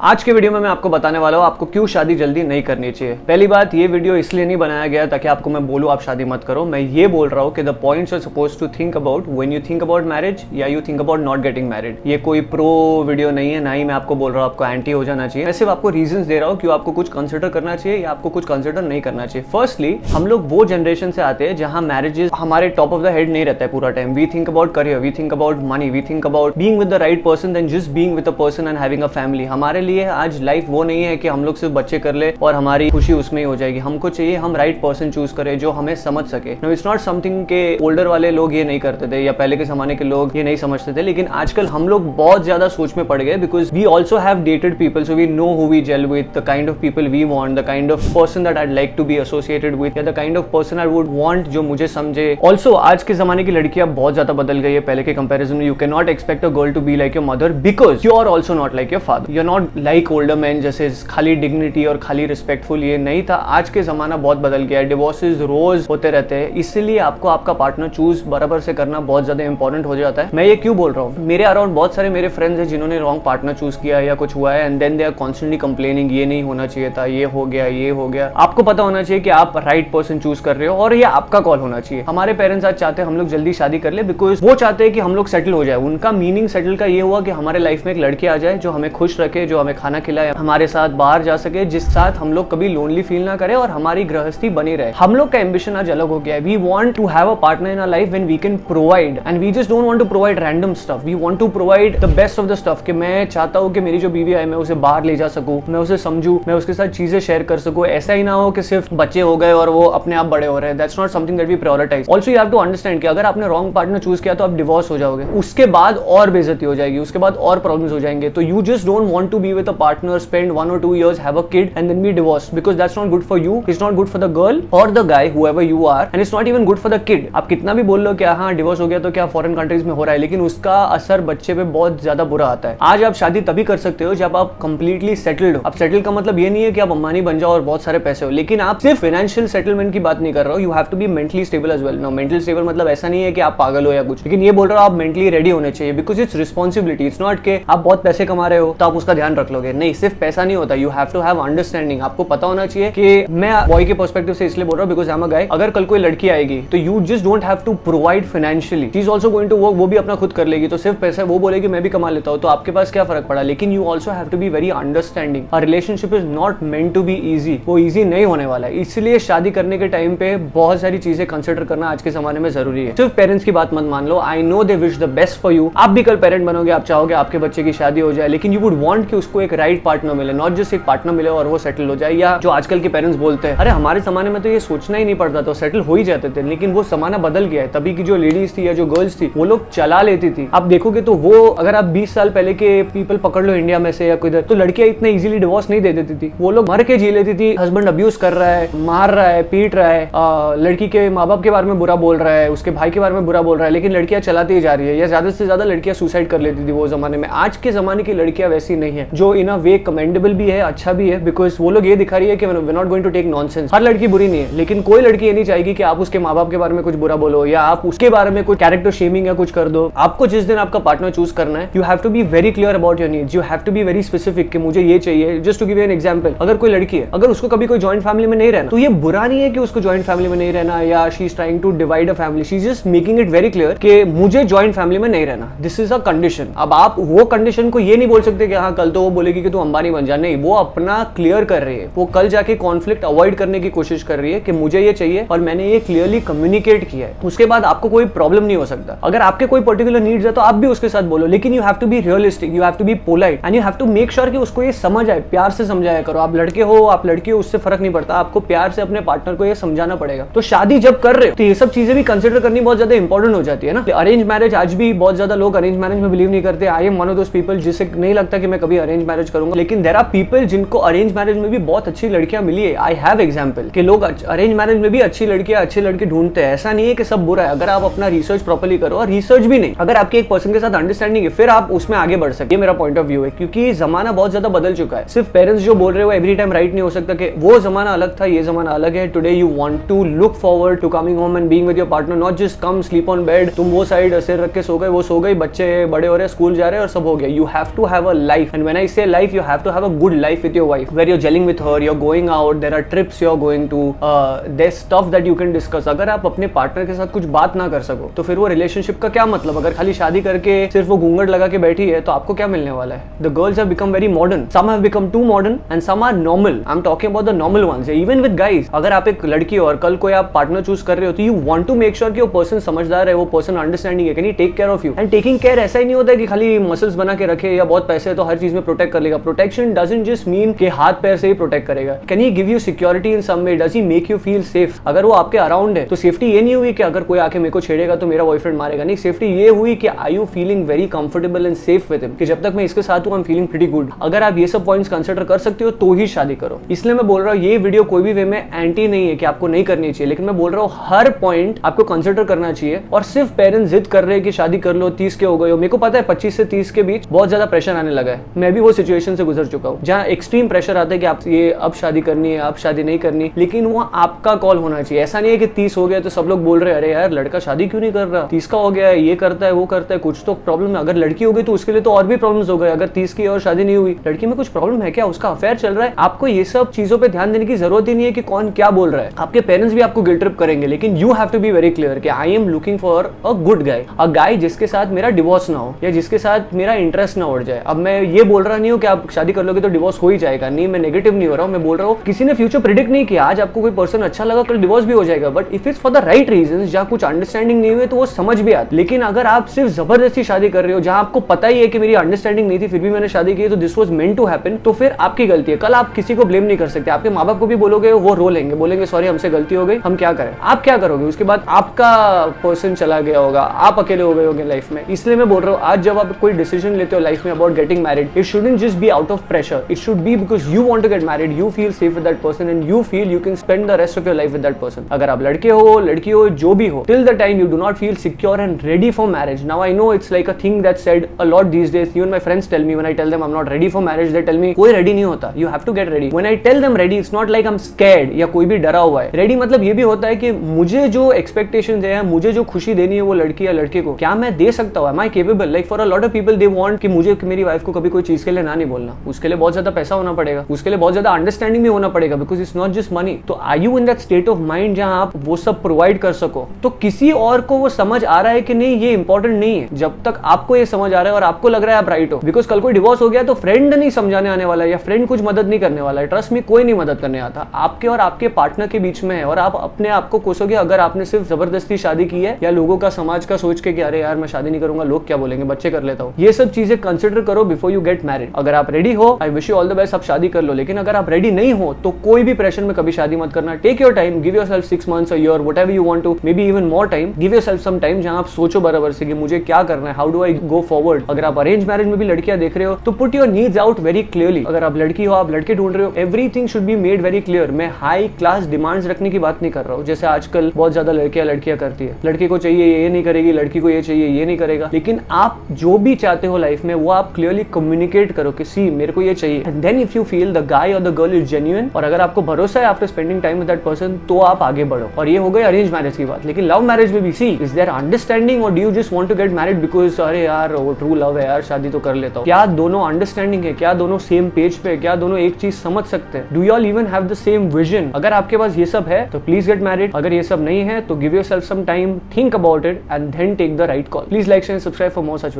आज के वीडियो में मैं आपको बताने वाला हूँ आपको क्यों शादी जल्दी नहीं करनी चाहिए। पहली बात, ये वीडियो इसलिए नहीं बनाया गया ताकि आपको मैं बोलूँ आप शादी मत करो। मैं ये बोल रहा हूँ कि the points you are supposed to think about when you think about marriage या you think about not getting married. ये कोई प्रो वीडियो नहीं है, ना ही मैं आपको बोल रहा हूँ आपको एंटी हो जाना चाहिए। मैं सिर्फ आपको रीजंस दे रहा हूँ क्यों आपको कुछ कंसिडर करना चाहिए या आपको कुछ कंसिडर नहीं करना चाहिए। फर्स्टली, हम लोग वो जनरेशन से आते हैं जहाँ मैरिजेस हमारे टॉप ऑफ द हेड नहीं रहता है पूरा time. We think about career, we think about money, we think about being with the right person then just being with a person and having a family. हमारे लिए आज life वो नहीं है कि हम लोग सिर्फ बच्चे कर ले और हमारी खुशी उसमें ही हो जाएगी। हमको चाहिए हम राइट पर्सन चूज करें जो हमें समझ सके। नो, इट्स नॉट समथिंग के ओल्डर वाले लोग ये नहीं करते थे या पहले के जमाने के लोग ये नहीं समझते थे, लेकिन आजकल हम लोग बहुत ज्यादा सोच में पड़ गए because we also have dated people, so we know who we gel with, the kind of people we want, the kind of person that I'd like to be associated with, या the kind of person I would want जो मुझे समझे। Also आज के जमाने की लड़कियां बहुत ज्यादा बदल गई है पहले के कंपैरिजन में। You can not expect a girl to be like your mother because you are also not like your father. You are not like older man जैसे खाली डिग्निटी और खाली रिस्पेक्टफुल ये नहीं था। आज के जमाना बहुत बदल गया है, डिवोर्सेस रोज होते रहते हैं, इसीलिए आपको आपका पार्टनर चूज बराबर से करना बहुत ज्यादा इंपॉर्टेंट हो जाता है। मैं ये क्यों बोल रहा हूँ, मेरे अराउंड बहुत सारे मेरे फ्रेंड्स हैं जिन्होंने रॉन्ग पार्टनर चूज किया या कुछ हुआ है and then they are constantly complaining ये नहीं होना चाहिए था, ये हो गया, ये हो गया। आपको पता होना चाहिए कि आप राइट पर्सन चूज कर रहे हो और ये आपका कॉल होना चाहिए। हमारे पेरेंट्स आज चाहते हैं हम लोग जल्दी शादी कर ले बिकॉज वो चाहते हैं कि हम लोग सेटल हो जाए। उनका मीनिंग सेटल का ये हुआ कि हमारे लाइफ में एक लड़की आ जाए जो हमें खुश रखे, जो हमें खाना खिलाए, हमारे साथ बाहर जा सके, जिस साथ हम लोग कभी लोनली फील ना करे और हमारी गृहस्थी बनी रहे। हम लोग का एम्बिशन आज अलग हो गया है। We want to have a partner in our life when we can provide and we just don't want to provide random stuff. We want to provide the best of the stuff. कि मैं चाहता हूं कि मेरी जो बीवी है मैं उसे बाहर ले जा सकूं, मैं उसे समझूं, मैं उसके साथ चीजें शेयर कर सकूं। ऐसा ही ना हो कि सिर्फ बच्चे हो गए और वो अपने आप बड़े हो रहे हैं। That's not something that we prioritize. Also you have to understand कि अगर आपने रॉन्ग पार्टनर चूज किया तो आप डिवोर्स हो जाओगे, उसके बाद और बेइज्जती हो जाएगी, उसके बाद और प्रॉब्लम्स हो जाएंगे। तो you just don't want to be with a partner, spend 1 or 2 years, have a kid and then be divorced because that's not good for you, it's not good for the girl or the guy whoever you are, and it's not even good for the kid. आप कितना भी बोल लो कि हाँ divorce हो गया तो क्या फॉरेन कंट्रीज में हो रहा है, लेकिन उसका असर बच्चे पे बहुत ज्यादा बुरा आता है। आज आप शादी तभी कर सकते हो जब आप कंप्लीटली सेटल्ड हो। अब सेटल का मतलब ये नहीं है कि आप अंबानी बन जाओ और बहुत सारे पैसे हो, लेकिन आप सिर्फ फाइनेंशियल सेटलमेंट की बात नहीं कर रहे हो। You have to be mentally stable as well. No, mentally stable मतलब ऐसा नहीं है कि आप पागल हो या कुछ, लेकिन ये बोल रहा हूँ आप मेंटली रेडी होने चाहिए because it's responsibility. It's not के आप बहुत पैसे कमा रहे हो तो आप उसका ध्यान रख लोगे, नहीं, सिर्फ पैसा नहीं होता। You have to have understanding. आपको पता होना चाहिए कि मैं बॉय के पर्सपेक्टिव से इसलिए बोल रहा हूँ बिकॉज आई एम अ गाय। अगर कल कोई लड़की आएगी तो you just don't have to provide financially, she is also going to work, वो भी अपना खुद कर लेगी। तो सिर्फ पैसा वो बोलेगी मैं भी कमा लेता हूँ तो आपके पास क्या फर्क पड़ा। लेकिन you also have to be very understanding. A relationship is not meant to be easy, वो इजी नहीं होने वाला है। इसलिए शादी करने के टाइम पे बहुत सारी चीजें कंसिडर करना आज के जमाने में जरूरी है। सिर्फ पेरेंट्स की बात मत मान लो। I know they wish the best for you. आप भी कल पेरेंट बनोगे, आप चाहोगे आपके बच्चे की शादी हो जाए, लेकिन यू वुड वांट कि उसको एक राइट पार्टनर मिले, नॉट जस्ट एक पार्टनर मिले और वो सेटल हो जाए। या जो आजकल के पेरेंट्स बोलते हैं अरे हमारे जमाने में तो ये सोचना ही नहीं पड़ता था, सेटल हो ही जाते थे, लेकिन वो जमाना बदल गया है। तभी की जो लेडीज थी या जो गर्ल्स थी वो लोग चला लेती थी। आप देखोगे तो वो अगर आप 20 साल पहले के पीपल पकड़ लो इंडिया में से या किधर, तो लड़कियां इतने इजीली डिवोर्स नहीं दे देती थी। वो लोग मर के जी लेती थी। हस्बैंड अब्यूज कर रहा है, मार रहा है, पीट रहा है, लड़की के माँ बाप के बारे में बुरा बोल रहा है, उसके भाई के बारे में बुरा बोल रहा है, लेकिन लड़कियां चलाती ही जा रही है। या ज्यादा से ज्यादा लड़कियां सुसाइड कर लेती थी वो जमाने में। आज के जमाने की लड़कियां वैसी नहीं है, जो इन अ वे कमेंडेबल भी है, अच्छा भी है, बिकॉज वो लोग ये दिखा रही है कि we not going to take nonsense. हर लड़की बुरी नहीं है, लेकिन कोई लड़की ये नहीं चाहेगी कि आप उसके माँ बाप के बारे में कुछ बुरा बोलो या आप उसके बारे में कुछ कैरेक्टर शेमिंग या कुछ कर दो। आपको जिस दिन आपका पार्टनर चूज करना है, you have to be very clear about your needs, you have to be very specific कि मुझे ये चाहिए। Just to give an example, अगर कोई लड़की है, अगर उसको कभी कोई जॉइंट फैमिली में नहीं रहना, तो ये बुरा नहीं है कि उसको जॉइंट फैमिली में नहीं रहना या she is trying to divide a family. She is just making it very clear कि मुझे जॉइंट फैमिली में नहीं रहना, दिस इज अ कंडीशन। अब आप वो कंडीशन को ये नहीं बोल सकते कि हाँ कल तो वो बोलेगी कि तू अंबानी बन जा, नहीं, वो अपना क्लियर कर रही है। वो कल जाके कॉन्फ्लिक्ट अवॉइड करने की कोशिश कर रही है कि मुझे ये चाहिए और मैंने ये क्लियरली कम्युनिकेट किया है। उसके बाद आपको कोई प्रॉब्लम नहीं हो सकता। अगर आपके कोई पर्टिकुलर नीड्स है तो आप भी उसके साथ बोलो, लेकिन you have to be realistic, you have to be polite and you have to make sure कि उसको ये समझ आए। प्यार से समझाया करो। आप लड़के हो, आप लड़की हो, उससे फर्क नहीं पड़ता, आपको प्यार से अपने पार्टनर को ये समझाना पड़ेगा। तो शादी जब कर रहे हो तो ये सब चीजें भी कंसिडर करनी बहुत ज्यादा इंपॉर्टेंट हो जाती है ना। अरेंज मैरिज, आज भी बहुत ज्यादा लोग अरेंज मैरिज में बिलीव नहीं करते। I am one of those people जिसे नहीं लगता कि मैं कभी अरेंज मैरिज करूंगा, लेकिन देयर आर पीपल जिनको अरेंज मैरिज में भी बहुत अच्छी लड़कियां मिली है। आई हैव एग्जांपल कि लोग अरेंज मैरिज में भी अच्छी लड़कियां, अच्छे लड़के ढूंढते हैं। ऐसा नहीं है कि सब बुरा है। अगर आप अपना रिसर्च प्रॉपर्ली करो, और रिसर्च भी नहीं, अगर आपके एक पर्सन के साथ अंडरस्टैंडिंग है, फिर आप उसमें आगे बढ़ सकते। मेरा पॉइंट ऑफ व्यू है, क्योंकि जमाना बहुत ज्यादा बदल चुका है। सिर्फ पेरेंट्स जो बोल रहे हो एवरी टाइम राइट नहीं हो सकता कि वो जमाना अलग था, ये जमाना अलग है। Today you want to look forward to coming home and being with your partner, not just come sleep on bed. तुम वो साइड सिर रख के सो गए, वो सो गई, बच्चे बड़े हो रहे हैं, स्कूल जा रहे हैं और सब हो गया। You have to have a life, and when I say life, you have to have a good life with your wife, where you're gelling with her, you're going out, there are trips you're going to, there's stuff that you can discuss. अगर आप अपने partner के साथ कुछ बात ना कर सको तो फिर वो रिलेशनशिप का क्या मतलब? अगर खाली शादी करके सिर्फ वो घूंघट लगा के बैठी है तो आपको क्या मिलने वाला है? The girls have become very modern. Some have become too modern and some are normal. I'm talking about the normal ones. Even with guys, अगर आप एक लड़की हो और कल कोई आप पार्टनर चूज कर रहे हो तो you want to make sure कि वो पर्सन समझदार है, वो पर्सन अंडरस्टैंडिंग है, can he take care of you. And taking care ऐसा ही नहीं होता है कि खाली मसल्स बना के रखे या बहुत पैसे है तो हर चीज में प्रोटेक्ट कर लेगा. प्रोटेक्शन डजंट जस्ट मीन कि हाथ पैर से ही प्रोटेक्ट करेगा. Can he give you security in some way? Does he make you feel safe? अगर वो आपके अराउंड है तो सेफ्टी ये नहीं हुई कि अगर कोई आके मेरे को छेड़ेगा तो मेरा बॉयफ्रेंड मारेगा. नहीं, सेफ्टी ये हुई कि I you feeling very comfortable and safe with him, कि जब तक मैं इसके साथ हूं I am feeling pretty good. अगर आप ये सब पॉइंट्स कंसीडर कर सकते हो तो ही शादी करो. इसलिए मैं बोल रहा हूँ ये वीडियो कोई भी वे में एंटी नहीं है कि आपको नहीं करनी चाहिए, लेकिन मैं बोल रहा हूँ हर पॉइंट आपको कंसीडर करना चाहिए. और सिर्फ पेरेंट्स जिद कर रहे हैं कि शादी कर लो, 30 के हो गए हो. मेरे को पता है 25 से 30 के बीच बहुत ज्यादा प्रेशर आने लगा है. मैं भी वो सिचुएशन से गुजर चुका हूँ जहाँ एक्सट्रीम प्रेशर आता है कि आप ये अब शादी करनी है, अब शादी नहीं करनी. लेकिन वो आपका कॉल होना चाहिए. ऐसा नहीं है कि 30 हो गया तो सब लोग बोल रहे हैं अरे यार लड़का शादी क्यों नहीं कर रहा, 30 का हो गया है, ये करता है वो करता है, कुछ तो प्रॉब्लम है. अगर लड़की हो गई तो उसके लिए तो और भी प्रॉब्लम्स हो गए. अगर 30 की और शादी नहीं हुई, लड़की में कुछ प्रॉब्लम है क्या, उसका अफेयर चल रहा है, आपको ये सब चीजों पे ध्यान देने की जरूरत ही नहीं है कि कौन क्या बोल रहा है. आपके पेरेंट्स भी आपको गिल्ट ट्रिप करेंगे, लेकिन you have to be very clear कि I am looking for a good guy, a guy जिसके साथ मेरा डिवोर्स ना हो या जिसके साथ मेरा इंटरेस्ट ना उड़ जाए. अब मैं ये बोल रहा नहीं हूँ कि आप शादी कर लोगे तो डिवोर्स हो ही जाएगा. नहीं, मैं नेगेटिव नहीं हो रहा हूँ. मैं बोल रहा हूँ किसी ने फ्यूचर प्रेडिक्ट नहीं किया. आज आपको कोई पर्सन अच्छा लगा, कल डिवोर्स भी हो जाएगा. But if it's for the right reason, जहाँ कुछ अंडरस्टैंडिंग नहीं हुई तो वो समझ भी आती. लेकिन अगर आप सिर्फ जबरदस्ती शादी कर रहे हो, जहाँ आपको पता ही है कि मेरी अंडरस्टैंडिंग नहीं थी फिर भी मैंने शादी की तो this was meant to happen, तो फिर आपकी गलती है. कल आप किसी को ब्लेम नहीं कर सकते. आपके माँ बाप को भी बोलोगे, वो रो लेंगे, बोलेंगे सॉरी हमसे गलती हो गई, हम क्या करें. आप क्या करोगे? उसके बाद आपका पर्सन चला गया होगा, आप अकेले हो गए होंगे लाइफ में. इसलिए मैं बोल रहा हूँ आज जब आप कोई डिसीजन लेते हो लाइफ में about getting married, it shouldn't just be out of pressure. It should be because you want to get married, you feel safe with that person and you feel you can spend the rest of your life with that person. अगर आप लड़के हो, लड़की हो, जो भी हो, till the time you do not feel secure and ready for marriage. Now I know it's like a thing that's said a lot these days. Even my friends tell me when I tell them I'm not ready for marriage, they tell me कोई ready नहीं होता. You have to get ready. When I tell them ready, it's not like I'm scared या कोई भी डरा हुआ है. Ready मतलब ये भी होता है कि मुझे जो expectations है, मुझे जो खुशी देनी है वो लड़की या लड़के को, क्या मैं दे सकता हूँ? Am I capable? Like for a lot of people they want कि मुझे मेरी वाइफ को कभी कोई चीज के लिए ना नहीं बोलना. उसके लिए बहुत ज्यादा पैसा होना पड़ेगा, उसके लिए बहुत ज्यादा अंडरस्टैंडिंग भी होना पड़ेगा because it's not just money. तो are you in that state of mind जहाँ आप वो सब प्रोवाइड कर सको? तो किसी और को वो समझ आ रहा है कि नहीं ये इंपॉर्टेंट नहीं है. जब तक आपको ये समझ आ रहा है और आपको लग रहा है आप राइट हो, बिकॉज कल कोई डिवोर्स हो गया तो फ्रेंड नहीं समझाने आने वाला है या फ्रेंड कुछ मदद नहीं करने वाला है. ट्रस्ट में कोई नहीं मदद करने आता. आपके और आपके पार्टनर के बीच में है और आप अपने आप को कोसोगे अगर आपने सिर्फ जबरदस्ती शादी की है या लोगों का समाज का सोच के कि अरे यार मैं शादी नहीं करूंगा, लोग क्या बोलेंगे, बच्चे कर लेता हूँ. ये सब चीजें कंसिडर करो बिफोर यू गेट मैरिड. अगर आप रेडी हो, I wish you all the best, आप शादी कर लो. लेकिन अगर आप रेडी नहीं हो तो कोई भी प्रेशर में कभी शादी मत करना. Take your time, give yourself 6 months, a year, whatever you want to, maybe even more time. Give yourself some time जहां आप सोचो बराबर से कि मुझे क्या करना है, how do I go forward. अगर आप अरेंज मैरिज में भी लड़कियां देख रहे हो तो put your needs out very clearly. अगर आप लड़की हो, आप लड़के ढूंढ रहे हो, everything should be made very clear. मैं हाई क्लास डिमांड्स रखने की बात नहीं कर रहा हूँ जैसे आजकल बहुत ज्यादा लड़कियां करती है. लड़के को चाहिए ये नहीं करेगी, लड़की को ये चाहिए ये नहीं करेगा. लेकिन आप जो भी चाहते हो लाइफ में वो आप क्लियरली कम्युनिकेट करो कि सी मेरे को ये चाहिए. And then if you feel the guy और द गर्ल इज जेन्युइन और अगर आपको भरोसा है after spending time with that person तो आप आगे बढ़ो. और ये हो गई अरेंज मैरिज की बात. लेकिन लव मैरिज में भी सी इज देयर अंडरस्टैंडिंग और do you just want to get married because अरे यार वो ट्रू लव है यार शादी तो कर लेता हूँ. क्या दोनों अंडरस्टैंडिंग है? क्या दोनों सेम पेज पे? क्या दोनों एक चीज समझ सकते हैं? Do you all even have the same vision? अगर आपके पास ये सब है तो प्लीज गेट मैरिड. अगर ये सब नहीं है तो give yourself some time, think about it and then take the right call. Please like share and subscribe for more such videos.